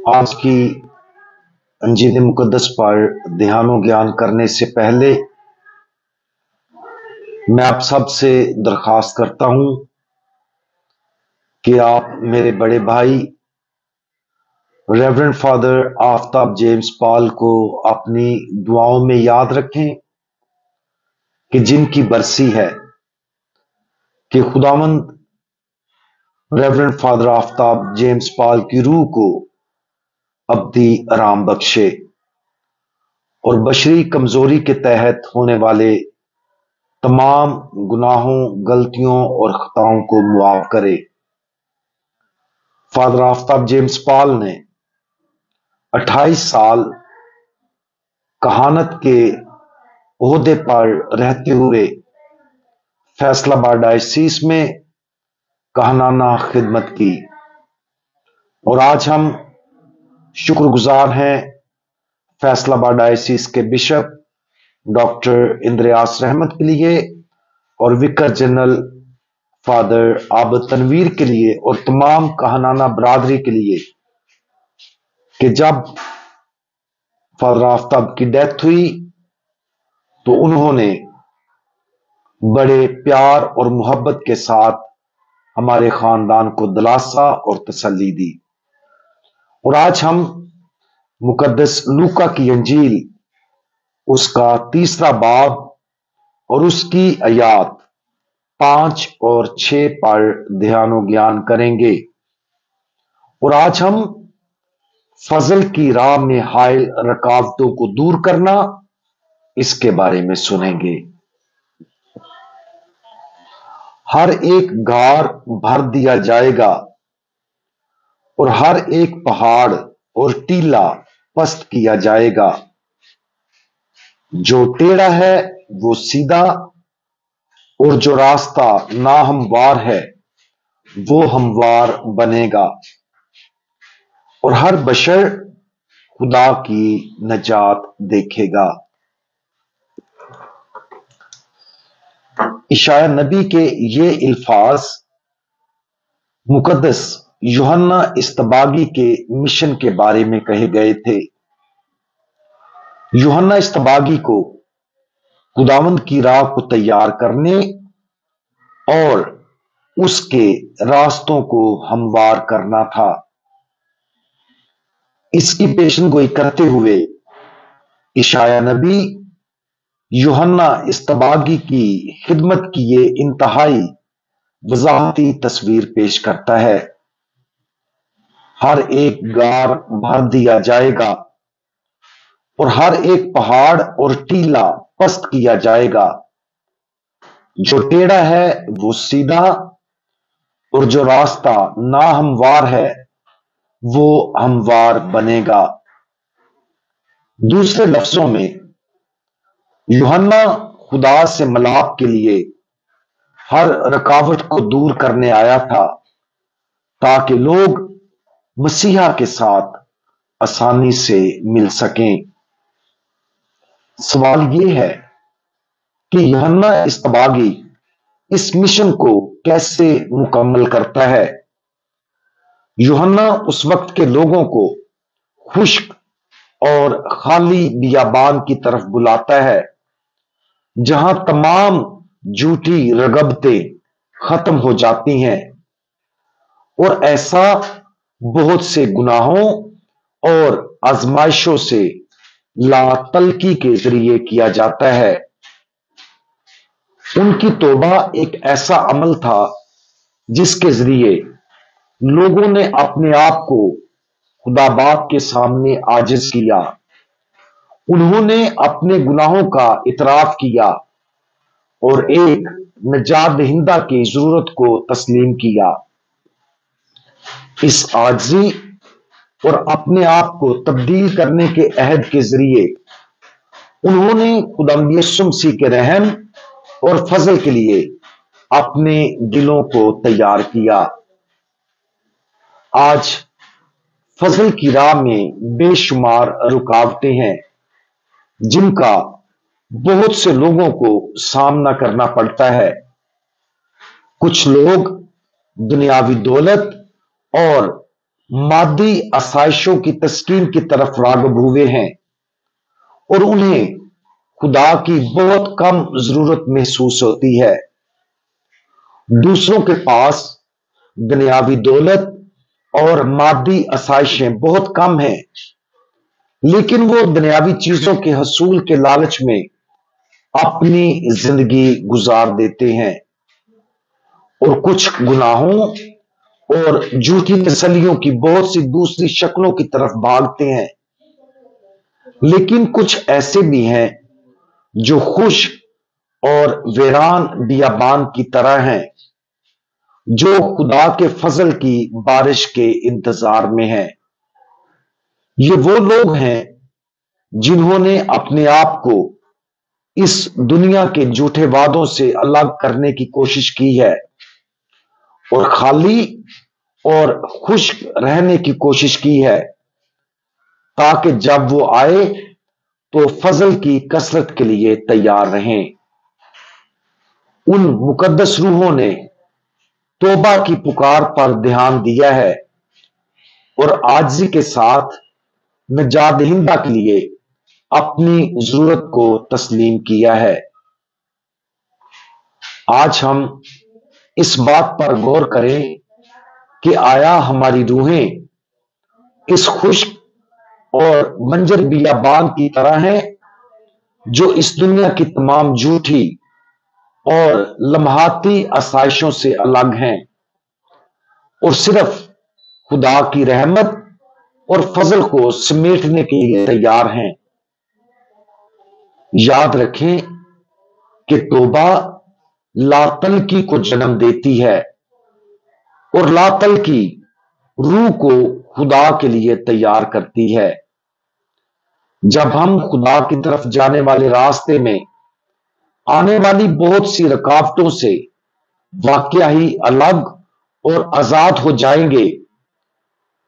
आज की अंजील मुकद्दस पर ध्यान व ज्ञान करने से पहले मैं आप सब से दरख्वास्त करता हूं कि आप मेरे बड़े भाई reverend father Aftab James Paul को अपनी दुआओं में याद रखें कि जिनकी बरसी है कि खुदावंद reverend father Aftab James Paul की रूह को अब्दी आराम बख्शे और बशरी कमजोरी के तहत होने वाले तमाम गुनाहों, गलतियों और खताओं को मुआफ करे। फादर आफ्ताब जेम्स पॉल ने 28 साल कहानत के ओहदे पर रहते हुए फैसलाबाद डायसीस में कहानाना खिदमत की और आज हम शुक्रगुजार हैं फैसलाबाद डायसीस के बिशप डॉक्टर इंद्रियास रहमत के लिए और विकार जनरल फादर आबद तनवीर के लिए और तमाम कहानाना बरादरी के लिए कि जब फादर आफ्ताब की डेथ हुई तो उन्होंने बड़े प्यार और मोहब्बत के साथ हमारे खानदान को दिलासा और तसल्ली दी। और आज हम मुकद्दस लूका की अंजील उसका 3रा बाब और उसकी आयात 5 और 6 पर ध्यान व ज्ञान करेंगे। और आज हम फजल की राह में हायल रुकावटों को दूर करना इसके बारे में सुनेंगे। हर एक गार भर दिया जाएगा और हर एक पहाड़ और टीला पस्त किया जाएगा। जो टेढ़ा है वो सीधा और जो रास्ता नाहमवार है वो हमवार बनेगा और हर बशर खुदा की नजात देखेगा। इशाया नबी के ये इल्फाज मुकद्दस यूहन्ना इस्तबागी के मिशन के बारे में कहे गए थे। यूहन्ना इस्तबागी को खुदावंद की राह को तैयार करने और उसके रास्तों को हमवार करना था। इसकी पेशनगोई करते हुए इशाया नबी यूहन्ना इस्तबागी की खिदमत की ये इंतहाई वजाहती तस्वीर पेश करता है। हर एक गार भर दिया जाएगा और हर एक पहाड़ और टीला पस्त किया जाएगा। जो टेढ़ा है वो सीधा और जो रास्ता नाहमवार है वो हमवार बनेगा। दूसरे लफ्जों में यूहन्ना खुदा से मिलाप के लिए हर रुकावट को दूर करने आया था ताकि लोग मसीहा के साथ आसानी से मिल सकें। सवाल यह है कि यूहन्ना इस्तबागी इस मिशन को कैसे मुकम्मल करता है। यूहन्ना उस वक्त के लोगों को खुश्क और खाली बियाबान की तरफ बुलाता है जहां तमाम झूठी रगबतें खत्म हो जाती हैं और ऐसा बहुत से गुनाहों और आजमाइशों से लातलकी के जरिए किया जाता है। उनकी तौबा एक ऐसा अमल था जिसके जरिए लोगों ने अपने आप को खुदा बाप के सामने आजिज किया। उन्होंने अपने गुनाहों का इतराफ किया और एक नजात दहिंदा की जरूरत को तस्लीम किया। इस आजिज़ी और अपने आप को तब्दील करने के अहद के जरिए उन्होंने खुदा यीशु मसीह के रहम और फजल के लिए अपने दिलों को तैयार किया। आज फजल की राह में बेशुमार रुकावटें हैं जिनका बहुत से लोगों को सामना करना पड़ता है। कुछ लोग दुनियावी दौलत और मादी आसाइशों की तस्कीन की तरफ राग़िब हुए हैं और उन्हें खुदा की बहुत कम जरूरत महसूस होती है। दूसरों के पास दुनियावी दौलत और मादी आसाइशें बहुत कम हैं, लेकिन वो दुनियावी चीजों के हसूल के लालच में अपनी जिंदगी गुजार देते हैं और कुछ गुनाहों और झूठी तसल्लियों की बहुत सी दूसरी शक्लों की तरफ भागते हैं। लेकिन कुछ ऐसे भी हैं जो खुश और वीरान बियाबान की तरह हैं, जो खुदा के फजल की बारिश के इंतजार में हैं। ये वो लोग हैं जिन्होंने अपने आप को इस दुनिया के झूठे वादों से अलग करने की कोशिश की है और खाली और खुश्क रहने की कोशिश की है, ताकि जब वो आए तो फजल की कसरत के लिए तैयार रहें। उन मुकद्दस रूहों ने तौबा की पुकार पर ध्यान दिया है और आजिज़ी के साथ निजात दहिंदा के लिए अपनी जरूरत को तस्लीम किया है। आज हम इस बात पर गौर करें कि आया हमारी रूहें इस खुश्क और बंजर बियाबान की तरह हैं, जो इस दुनिया की तमाम झूठी और लम्हाती आसाइशों से अलग हैं और सिर्फ खुदा की रहमत और फजल को समेटने के लिए तैयार हैं। याद रखें कि तौबा लातल्की को जन्म देती है और लातल्की रूह को खुदा के लिए तैयार करती है। जब हम खुदा की तरफ जाने वाले रास्ते में आने वाली बहुत सी रुकावटों से वाकया ही अलग और आजाद हो जाएंगे,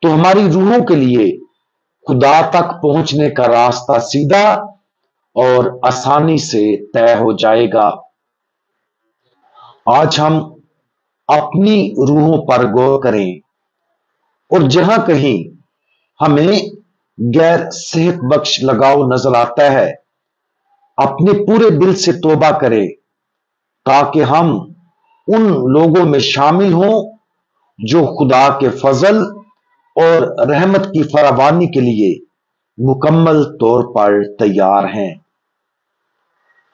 तो हमारी रूहों के लिए खुदा तक पहुंचने का रास्ता सीधा और आसानी से तय हो जाएगा। आज हम अपनी रूहों पर गौर करें और जहां कहीं हमें गैर सेहत बख्श लगाव नजर आता है, अपने पूरे दिल से तौबा करें, ताकि हम उन लोगों में शामिल हों जो खुदा के फजल और रहमत की फरावानी के लिए मुकम्मल तौर पर तैयार हैं।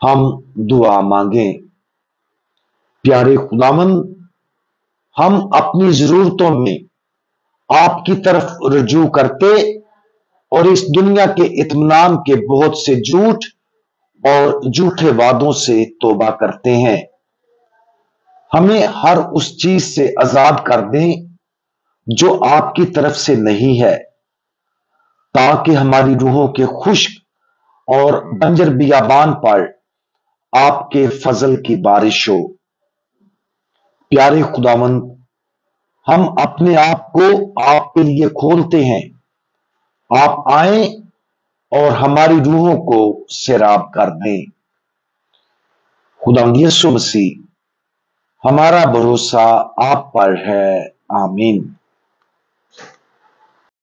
हम दुआ मांगें। प्यारे खुदावंद, हम अपनी जरूरतों में आपकी तरफ रुजू करते और इस दुनिया के इत्मीनान के बहुत से झूठ और झूठे वादों से तौबा करते हैं। हमें हर उस चीज से आजाद कर दें जो आपकी तरफ से नहीं है, ताकि हमारी रूहों के खुश्क और बंजर बियाबान पर आपके फजल की बारिश हो। प्यारे खुदावंद, हम अपने आप को आपके लिए खोलते हैं। आप आए और हमारी रूहों को सैराब कर दें। खुदावंद यीशु मसीह, हमारा भरोसा आप पर है। आमीन।